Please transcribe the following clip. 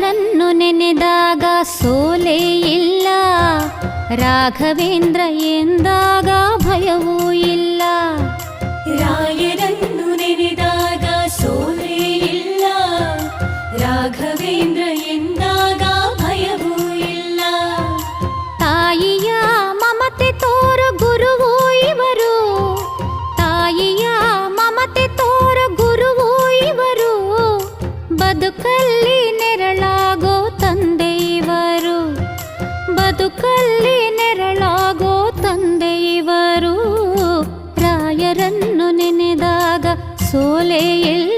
ರಾಯರನ್ನು ನೆನೆದಾಗ ಸೋಲೇ ಇಲ್ಲ, ರಾಘವೇಂದ್ರ ಎಂದಾಗ ಭಯವೂ ಇಲ್ಲ. ರಾಯರನ್ನು ನೆನೆದಾಗ ಸೋಲೇ ಇಲ್ಲ, ರಾಘವೇಂದ್ರ ಎಂದಾಗ ಭಯವೂ ಇಲ್ಲ. ತಾಯಿಯ ಮಮತೆ ತೋರ ಗುರುವೂ ಇವರು, ತಾಯಿಯ ಮಮತೆ ತೋರ ಗುರುವೂ ಇವರು, ಬದುಕಲ್ಲಿ ನೆರಳಾಗೋ ತಂದೆ ಇವರು, ಬದುಕಲ್ಲಿ ನೆರಳಾಗೋ ತಂದೆ ಇವರು. ರಾಯರನ್ನು ನೆನೆದಾಗ ಸೋಲೇ ಇಲ್ಲ,